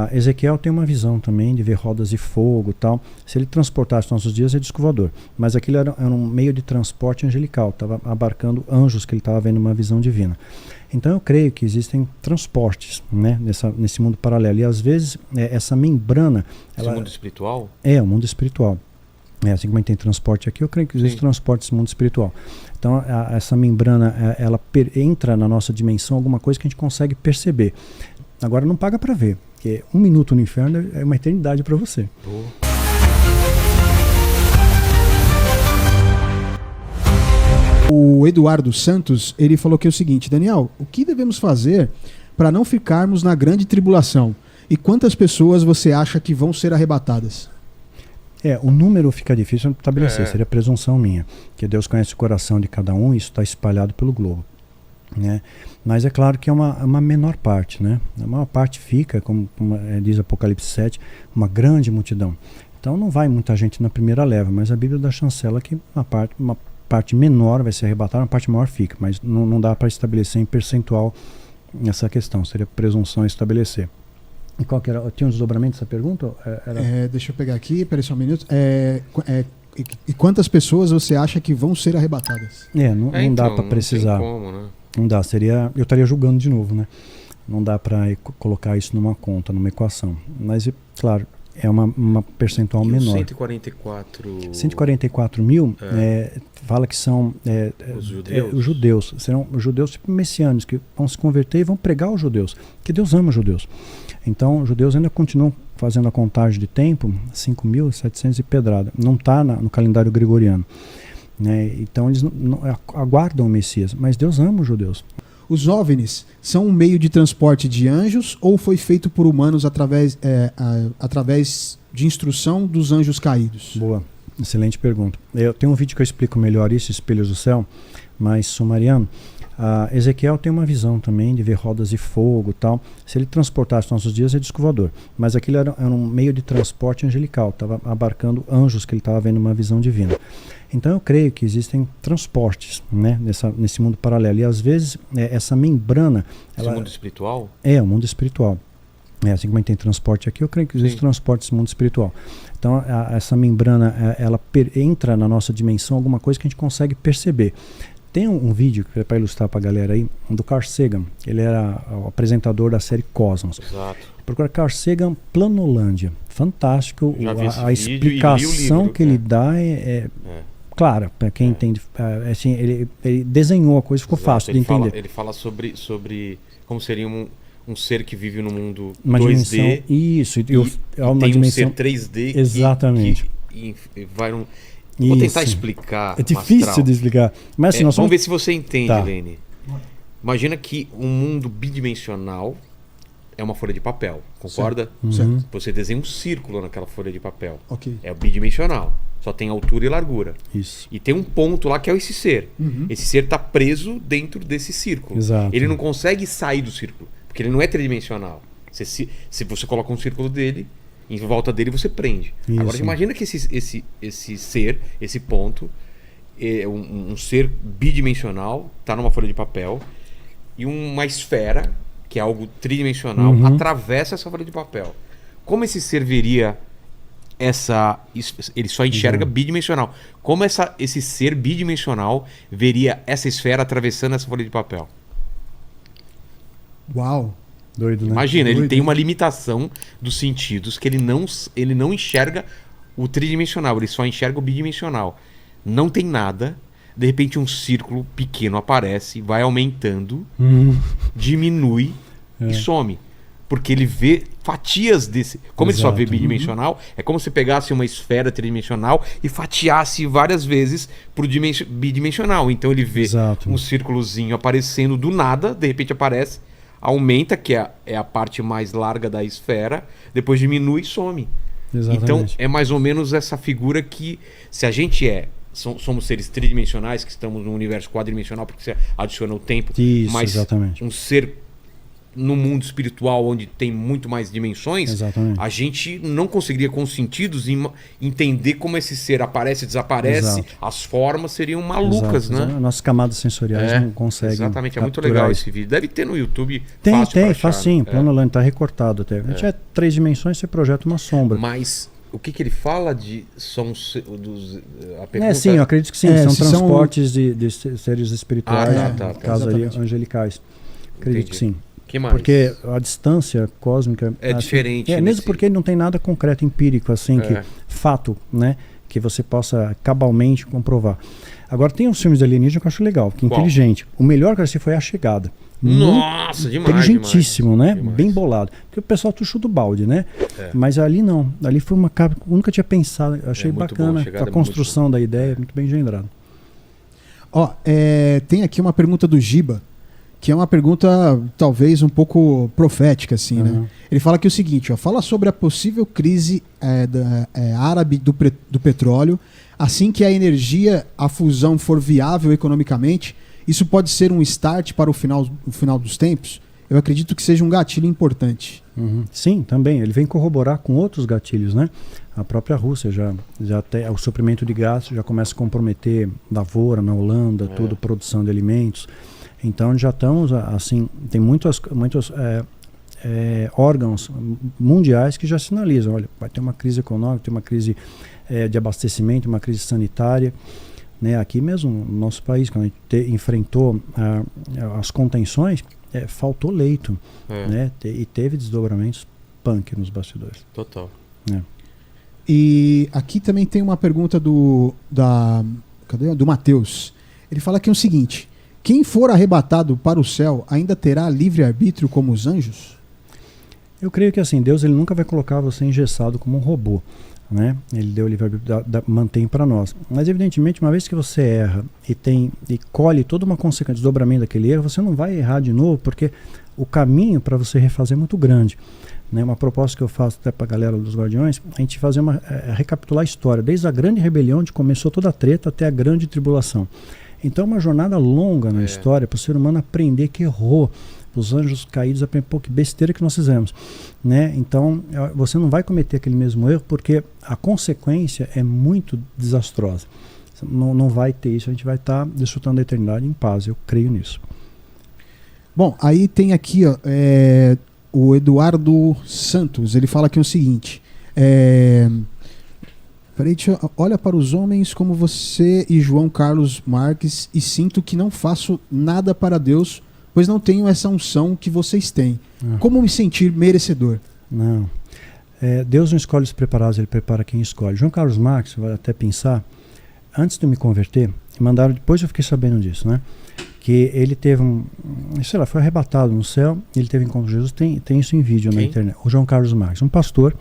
A Ezequiel tem uma visão também de ver rodas de fogo e tal. Se ele transportasse os nossos dias, é disco voador. Mas aquilo era um meio de transporte angelical, estava abarcando anjos que ele estava vendo uma visão divina. Então eu creio que existem transportes, né, nesse mundo paralelo. E às vezes essa membrana... Esse mundo espiritual? É, o mundo espiritual. Assim como a gente tem transporte aqui, eu creio que existe transporte nesse mundo espiritual. Então essa membrana, ela entra na nossa dimensão, alguma coisa que a gente consegue perceber. Agora não paga para ver, porque 1 minuto no inferno é uma eternidade para você. O Eduardo Santos, ele falou que é o seguinte: Daniel, o que devemos fazer para não ficarmos na grande tribulação? E quantas pessoas você acha que vão ser arrebatadas? O número fica difícil de estabelecer, seria presunção minha, que Deus conhece o coração de cada um e isso está espalhado pelo globo. Né? Mas é claro que é uma menor parte, né? A maior parte fica, como diz Apocalipse 7, uma grande multidão. Então não vai muita gente na primeira leva, mas a Bíblia dá chancela que uma parte menor vai ser arrebatada, uma parte maior fica, mas não dá para estabelecer em percentual essa questão, seria presunção estabelecer. E qual que era? Tinha um desdobramento dessa pergunta? Deixa eu pegar aqui, peraí só um minuto. E quantas pessoas você acha que vão ser arrebatadas? Não dá para precisar. Não tem como, né? Não dá, eu estaria julgando de novo, né? Não dá para colocar isso numa conta, numa equação. Mas, claro, é uma percentual menor. 144 mil, fala que são os judeus. Serão os judeus tipo messiânicos, que vão se converter e vão pregar aos judeus, que Deus ama os judeus. Então, os judeus ainda continuam fazendo a contagem de tempo, 5.700 e pedrada. Não está no calendário gregoriano. Né? Então eles não aguardam o Messias, mas Deus ama os judeus. Os OVNIs são um meio de transporte de anjos ou foi feito por humanos através de instrução dos anjos caídos? Boa, excelente pergunta. Eu tenho um vídeo que eu explico melhor isso, Espelhos do Céu, mas sumariando. Ezequiel tem uma visão também de ver rodas de fogo e tal. Se ele transportasse os nossos dias, é disco voador. Mas aquilo era um meio de transporte angelical, estava abarcando anjos que ele estava vendo uma visão divina. Então eu creio que existem transportes, né, nesse mundo paralelo. E às vezes essa membrana... Esse mundo espiritual? É, o mundo espiritual. Assim como a gente tem transporte aqui, eu creio que existe transporte nesse mundo espiritual. Então essa membrana, ela entra na nossa dimensão, alguma coisa que a gente consegue perceber. Tem um vídeo, para ilustrar para a galera aí, do Carl Sagan. Ele era o apresentador da série Cosmos. Exato. Procura Carl Sagan Planolândia. Fantástico. A explicação que ele dá é clara, para quem entende. Assim, ele desenhou a coisa, ficou fácil de entender. Ele fala sobre como seria um ser que vive no mundo uma 2D. Dimensão, isso. Uma tem dimensão, um ser 3D exatamente. que vai num... Vou tentar explicar. É difícil de explicar. Mas, assim, vamos ver se você entende, Lene. Imagina que um mundo bidimensional é uma folha de papel, concorda? Certo. Você desenha um círculo naquela folha de papel. Okay. É o bidimensional. Só tem altura e largura. Isso. E tem um ponto lá que é esse ser. Esse ser está preso dentro desse círculo. Exato. Ele não consegue sair do círculo, porque ele não é tridimensional. Se você coloca um círculo dele, em volta dele você prende. Isso. Agora imagina que esse ser, esse ponto, um ser bidimensional, está numa folha de papel, e uma esfera, que é algo tridimensional, atravessa essa folha de papel. Como esse ser veria ele só enxerga bidimensional. Como esse ser bidimensional veria essa esfera atravessando essa folha de papel? Uau! Doido, né? Imagina, ele tem uma limitação dos sentidos, que ele não enxerga o tridimensional, ele só enxerga o bidimensional. Não tem nada, de repente um círculo pequeno aparece, vai aumentando, diminui e some. Porque ele vê fatias desse... Como ele só vê bidimensional, é como se pegasse uma esfera tridimensional e fatiasse várias vezes pro bidimensional. Então ele vê um círculozinho aparecendo do nada, de repente aparece, aumenta, que é a parte mais larga da esfera, depois diminui e some. Exatamente. Então é mais ou menos essa figura que, se a gente somos seres tridimensionais, que estamos num universo quadridimensional, porque você adiciona o tempo, isso, mas exatamente. um ser no mundo espiritual, onde tem muito mais dimensões, Exatamente. a gente não conseguiria, com os sentidos, entender como esse ser aparece e desaparece. Exato. As formas seriam malucas, Exato. né? Nossas camadas sensoriais não conseguem. Exatamente, é muito capturar legal isso. esse vídeo. Deve ter no YouTube. Tem, fácil pra achar, facinho. né? Plano Land tá recortado até. A gente é 3 dimensões, você projeta uma sombra. Mas o que ele fala de a pergunta Sim, eu acredito que sim. É, são se são- transportes de seres espirituais, tá. casos ali, Exatamente. angelicais. Acredito Entendi. que sim. que mais? Porque a distância cósmica É diferente mesmo nesse- porque não tem nada concreto, empírico, assim, que fato, né? Que você possa cabalmente comprovar. Agora, tem uns filmes de alienígena que eu acho legal, que é Qual? inteligente. O melhor que eu assisti foi A Chegada. Nossa, demais. Inteligentíssimo, demais, né? demais. Bem bolado. Porque o pessoal tuchou do balde, né? É. Mas ali não. Ali foi uma cara que eu nunca tinha pensado. Eu achei muito bom, bacana. A Chegada A é construção da ideia, muito bem engendrada. Ó, tem aqui uma pergunta do Giba, que é uma pergunta talvez um pouco profética, assim, né? Uhum. Ele fala aqui o seguinte, ó, fala sobre a possível crise árabe do petróleo, assim que a energia, a fusão for viável economicamente, isso pode ser um start para o final dos tempos? Eu acredito que seja um gatilho importante. Uhum. Sim, também. Ele vem corroborar com outros gatilhos, né? A própria Rússia já tem o suprimento de gás já começa a comprometer lavoura na Holanda, tudo, produção de alimentos. Então já estamos assim, tem muitos órgãos mundiais que já sinalizam, olha, vai ter uma crise econômica, tem uma crise de abastecimento, uma crise sanitária. Né, aqui mesmo, no nosso país, quando a gente enfrentou as contenções, faltou leito, né, e teve desdobramentos punk nos bastidores. Total. E aqui também tem uma pergunta do Matheus. Ele fala aqui o seguinte: quem for arrebatado para o céu ainda terá livre-arbítrio como os anjos? Eu creio que assim, Deus ele nunca vai colocar você engessado como um robô. Né? Ele deu o livre-arbítrio, mantém para nós. Mas evidentemente, uma vez que você erra e colhe toda uma consequência, desdobramento daquele erro, você não vai errar de novo, porque o caminho para você refazer é muito grande. Né? Uma proposta que eu faço até para a galera dos Guardiões, a gente fazer recapitular a história, desde a grande rebelião, onde começou toda a treta, até a grande tribulação. Então é uma jornada longa na história para o ser humano aprender que errou. Os anjos caídos aprendem, pô, que besteira que nós fizemos, né? Então você não vai cometer aquele mesmo erro porque a consequência é muito desastrosa. Não vai ter isso, a gente vai estar desfrutando da eternidade em paz, eu creio nisso. Bom, aí tem aqui ó, o Eduardo Santos, ele fala aqui o seguinte: olha para os homens como você e João Carlos Marques e sinto que não faço nada para Deus, pois não tenho essa unção que vocês têm. Como me sentir merecedor? Não. Deus não escolhe os preparados, ele prepara quem escolhe. João Carlos Marques, vai até pensar, antes de eu me converter, mandaram, depois eu fiquei sabendo disso, né? Que ele teve foi arrebatado no céu, ele teve encontro com Jesus, tem isso em vídeo na internet. O João Carlos Marques, um pastor,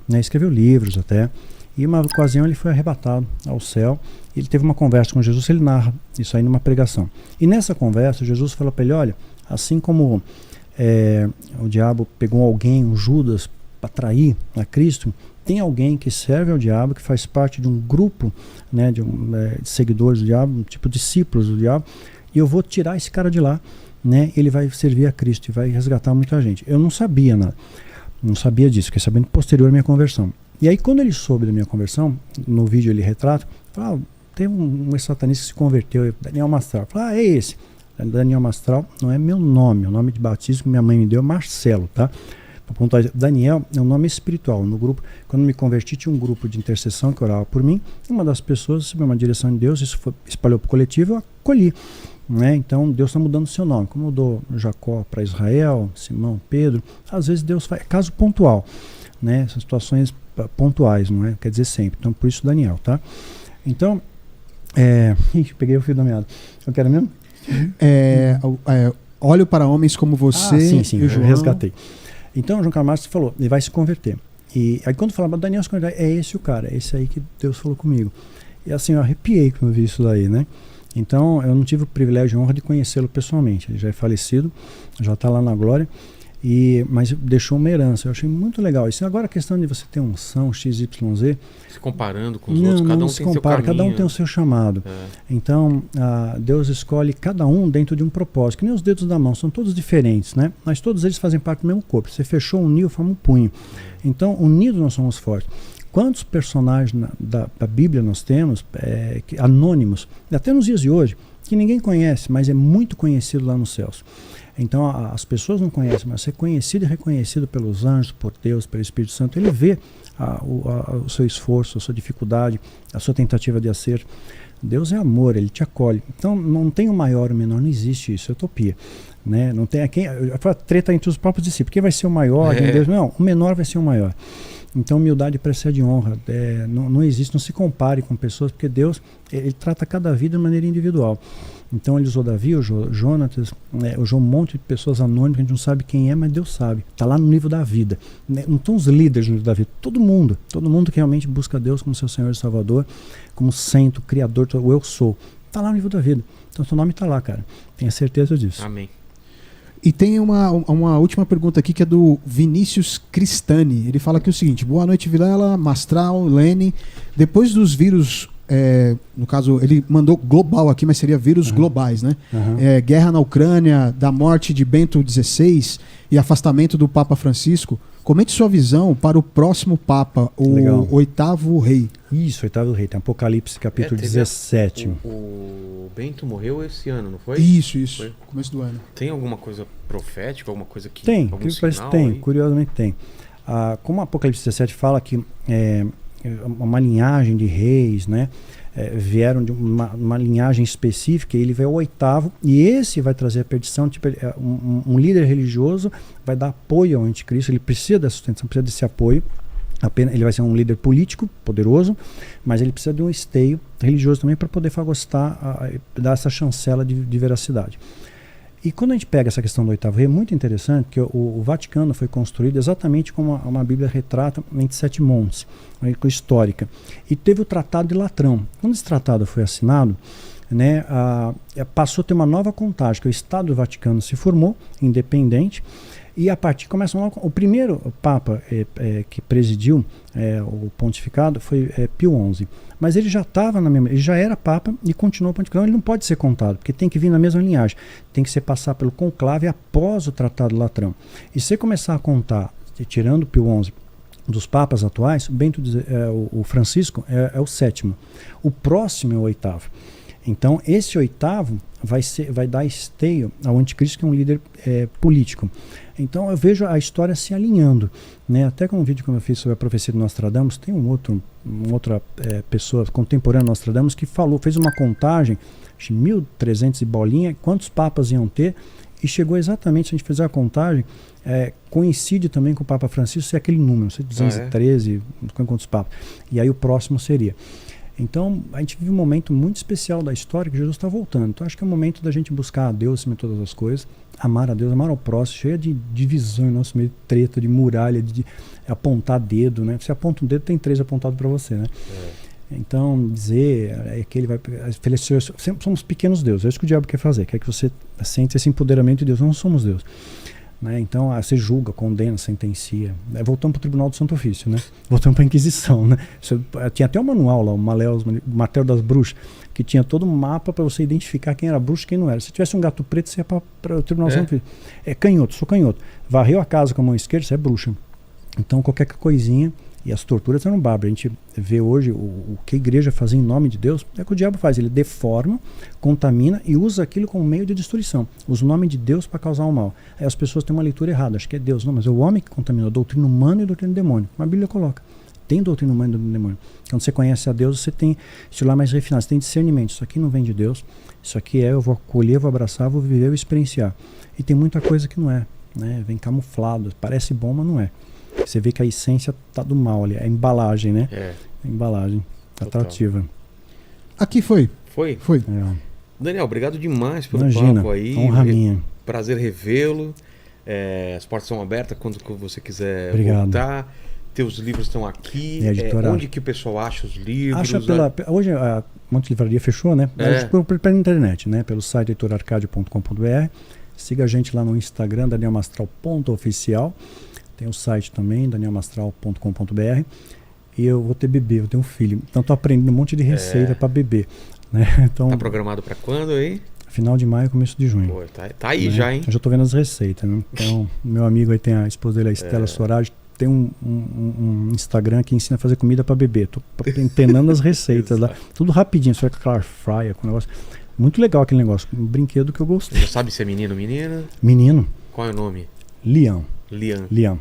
né, escreveu livros até, e uma ocasião ele foi arrebatado ao céu, ele teve uma conversa com Jesus, ele narra isso aí numa pregação. E nessa conversa, Jesus falou para ele, olha, assim como o diabo pegou alguém, um Judas, para trair a Cristo, tem alguém que serve ao diabo, que faz parte de um grupo, né, de seguidores do diabo, um tipo de discípulos do diabo, e eu vou tirar esse cara de lá, né, ele vai servir a Cristo e vai resgatar muita gente. Eu não sabia nada, não sabia disso, fiquei sabendo posterior à minha conversão. E aí quando ele soube da minha conversão, no vídeo ele retrata, fala, tem um satanista que se converteu, Daniel Mastral. Fala, é esse. Daniel Mastral não é meu nome, o nome de batismo que minha mãe me deu é Marcelo, tá? Daniel é um nome espiritual. No grupo, quando me converti, tinha um grupo de intercessão que orava por mim. Uma das pessoas recebeu uma direção de Deus, isso espalhou para o coletivo, eu acolhi. Né? Então Deus está mudando o seu nome. Como mudou Jacó para Israel, Simão, Pedro, às vezes Deus faz caso pontual. Né? São situações pontuais, não é? Quer dizer sempre. Então por isso Daniel, tá? Então, peguei o fio da meada. Eu quero mesmo? Olho para homens como você. Sim, e o eu João. resgatei. Então, o João Carlos Marques falou, ele vai se converter. E aí quando falava, Daniel se converter, é esse o cara, é esse aí que Deus falou comigo. E assim, eu arrepiei quando eu vi isso daí, né? Então, eu não tive o privilégio e a honra de conhecê-lo pessoalmente. Ele já é falecido, já está lá na glória. Mas deixou uma herança. Eu achei muito legal isso. Agora a questão de você ter unção XYZ, se comparando com os outros, cada um não tem se seu compara, caminho. cada um tem o seu chamado. Então, Deus escolhe cada um dentro de um propósito, que nem os dedos da mão, são todos diferentes, né? Mas todos eles fazem parte do mesmo corpo. Você fechou, uniu, forma um punho. Então, unidos nós somos fortes. Quantos personagens da Bíblia nós temos, anônimos, até nos dias de hoje, que ninguém conhece, mas é muito conhecido lá nos céus. Então as pessoas não conhecem, mas ser conhecido e reconhecido pelos anjos, por Deus, pelo Espírito Santo, ele vê o seu esforço, a sua dificuldade, a sua tentativa de acerto. Deus é amor, ele te acolhe. Então não tem o maior ou o menor, não existe isso, é utopia. Né? Não tem a treta entre os próprios discípulos. Quem vai ser o maior? Deus? Não, o menor vai ser o maior. Então humildade precede honra. Não existe, não se compare com pessoas, porque Deus ele trata cada vida de maneira individual. Então ele usou Davi, usou Jonatas, usou um monte de pessoas anônimas que a gente não sabe quem é, mas Deus sabe. Está lá no nível da vida. Não estão os líderes no nível da vida. Todo mundo que realmente busca Deus como seu Senhor e Salvador, como centro, Criador, o eu sou. Está lá no nível da vida. Então seu nome está lá, cara. Tenha certeza disso. Amém. E tem uma última pergunta aqui que é do Vinícius Cristani. Ele fala aqui o seguinte: boa noite, Vilela, Mastral, Lene. Depois dos vírus, no caso, ele mandou global aqui, mas seria vírus globais, né? Guerra na Ucrânia, da morte de Bento XVI e afastamento do Papa Francisco. Comente sua visão para o próximo Papa, o oitavo rei. Isso, oitavo rei. Tem Apocalipse, capítulo 17. O Bento morreu esse ano, não foi? Isso. Foi? Começo do ano. Tem alguma coisa profética, alguma coisa que... Tem, algum sinal tem, curiosamente tem. Como o Apocalipse 17 fala que uma linhagem de reis, né? Vieram de uma linhagem específica, e ele vai ao oitavo, e esse vai trazer a perdição. Tipo, um líder religioso vai dar apoio ao anticristo, ele precisa dessa sustentação, precisa desse apoio. Ele vai ser um líder político poderoso, mas ele precisa de um esteio religioso também para poder fagocitar, dar essa chancela de veracidade. E quando a gente pega essa questão do oitavo rei, é muito interessante que o Vaticano foi construído exatamente como uma Bíblia retrata entre 7 montes, histórica. E teve o Tratado de Latrão. Quando esse tratado foi assinado, né, passou a ter uma nova contagem, que o Estado do Vaticano se formou, independente, e a partir começa o primeiro Papa que presidiu o pontificado foi Pio XI. Mas ele já estava na mesma, ele já era Papa e continuou pontificando. Ele não pode ser contado, porque tem que vir na mesma linhagem. Tem que ser passar pelo conclave após o Tratado Latrão. E se você começar a contar, tirando Pio XI, dos papas atuais, o Francisco é o 7º. O próximo é o 8º. Então, esse 8º vai dar esteio ao anticristo, que é um líder político. Então, eu vejo a história se alinhando, né? Até com um vídeo que eu fiz sobre a profecia de Nostradamus, tem uma outra pessoa contemporânea de Nostradamus que fez uma contagem de 1300 e bolinha, quantos papas iam ter, e chegou exatamente, se a gente fizer a contagem, coincide também com o Papa Francisco ser aquele número, 213, quantos papas. E aí o próximo seria. Então, a gente vive um momento muito especial da história, que Jesus está voltando. Então, acho que é o momento da gente buscar a Deus acima de todas as coisas, amar a Deus, amar ao próximo, cheia de divisão em nosso meio, treta, de muralha, de apontar dedo, né? Você aponta um dedo, tem 3 apontados para você, né? Então, dizer que ele vai... Sempre somos pequenos deuses, é isso que o diabo quer fazer, quer que você sente esse empoderamento de Deus. Não somos Deus. Né? Então, você julga, condena, sentencia. Voltamos para o Tribunal do Santo Ofício, né? Voltamos para a Inquisição, né? Tinha até um manual lá, o Martelo das Bruxas, que tinha todo um mapa para você identificar quem era bruxo e quem não era. Se tivesse um gato preto, você ia para o Tribunal do Santo Ofício. Canhoto, sou canhoto. Varreu a casa com a mão esquerda, você é bruxa. Então, qualquer coisinha... E as torturas eram bárbaras. A gente vê hoje o que a igreja faz em nome de Deus, é o que o diabo faz. Ele deforma, contamina e usa aquilo como meio de destruição. Usa o nome de Deus para causar o mal. Aí as pessoas têm uma leitura errada. Acho que é Deus. Não, mas é o homem que contaminou. Doutrina humana e doutrina demônio. Mas a Bíblia coloca. Tem doutrina humana e doutrina demônio. Quando você conhece a Deus, você tem estilar mais refinado. Você tem discernimento. Isso aqui não vem de Deus. Isso aqui eu vou acolher, vou abraçar, vou viver, vou experienciar. E tem muita coisa que não é. Né? Vem camuflado. Parece bom, mas não é. Você vê que a essência tá do mal ali, a embalagem, né? A embalagem atrativa. Aqui foi. Foi? Daniel, obrigado demais pelo papo aí. Honra minha. Prazer revê-lo. As portas são abertas quando você quiser voltar. Teus livros estão aqui. Onde que o pessoal acha os livros? Hoje a Monte Livraria fechou, né? Pela internet, né? Pelo site editorarcadio.com.br. Siga a gente lá no Instagram, danielmastral.oficial. Tem o site também, danielmastral.com.br. E eu vou ter bebê, eu tenho um filho. Então estou aprendendo um monte de receita para beber. Né? Então, Tá programado para quando aí? final de maio, começo de junho. Pô, tá aí né? já, hein? Eu já estou vendo as receitas. Né? Então, meu amigo aí tem a esposa dele, a Estela Sorage, tem um Instagram que ensina a fazer comida para bebê. Tô entendendo as receitas lá. Tudo rapidinho, só com aquela fryer, com negócio. Muito legal aquele negócio. Um brinquedo que eu gostei. Já sabe se é menino ou menina? Menino, Qual é o nome? Leão. Liam. Leão.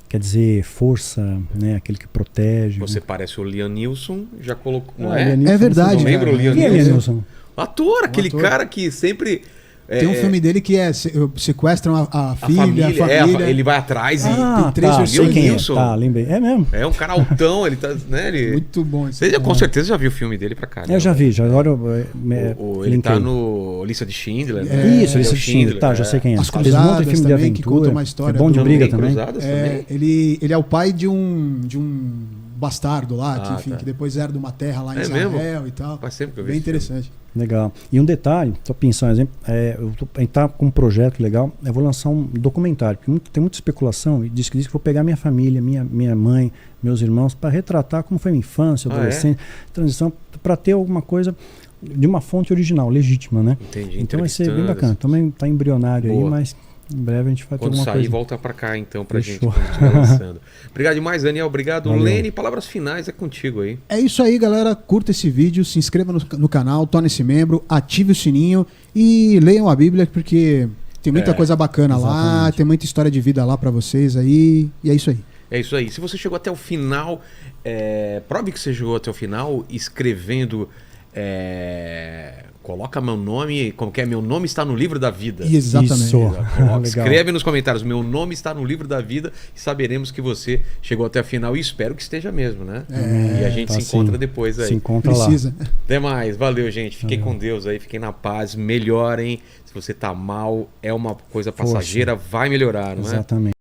Quer dizer, força, né? Aquele que protege. Você parece o Liam Neeson, já colocou. Não Ah, é? Liam Neeson, É verdade. Não lembra o Liam Quem é Neeson? Liam Neeson? Ator, aquele ator. cara que sempre. Tem um filme dele que é sequestram a filha, a família. Ele vai atrás e. Ah, três tá, versões sei quem é. Neilson. Tá, lembrei. É mesmo. É um cara altão, ele tá. Né, ele... Muito bom esse Você filme. com certeza já viu o filme dele pra caramba. Eu já vi, já agora eu Ele tá linkei. no Lista de Schindler. É, né? Isso, Lista de Schindler, tá, já sei quem é. As Fez um monte de Cruzadas filme de também, que aventura. conta uma história É bom de do- briga Também, também. Cruzadas É, também. ele é o pai de um bastardo lá, que, Ah, enfim, tá. que depois era de uma terra lá em É Israel mesmo? e tal. Faz sempre que eu vi Bem esse filme. interessante. Legal. E um detalhe, só pensando, exemplo, a gente tá com um projeto legal, eu vou lançar um documentário, porque tem muita especulação, e diz que vou pegar minha família, minha mãe, meus irmãos, para retratar como foi minha infância, adolescência, transição, para ter alguma coisa de uma fonte original, legítima, né? Entendi. Então vai ser bem entrevistando, bacana. Também tá embrionário aí, Boa. mas em breve a gente vai ter Quando alguma sair, coisa. volta pra cá então pra Fechou. gente quando estiver lançando. Obrigado demais, Daniel. Obrigado, Valeu. Lene. Palavras finais é contigo aí. É isso aí, galera. Curta esse vídeo, se inscreva no canal, torne-se membro, ative o sininho e leiam a Bíblia, porque tem muita coisa bacana lá, exatamente. tem muita história de vida lá pra vocês aí. E é isso aí. É isso aí. Se você chegou até o final, prove que você chegou até o final escrevendo. Coloca meu nome, como que é? Meu nome está no livro da vida. Exatamente. Isso. Legal. Escreve nos comentários, meu nome está no livro da vida e saberemos que você chegou até o final e espero que esteja mesmo, né? E a gente tá se encontra sim. depois aí. Se encontra lá. Precisa. Até mais, valeu, gente. Fiquem Valeu. com Deus aí, fiquem na paz, melhorem. Se você tá mal, é uma coisa Força. passageira, vai melhorar, não é? Exatamente.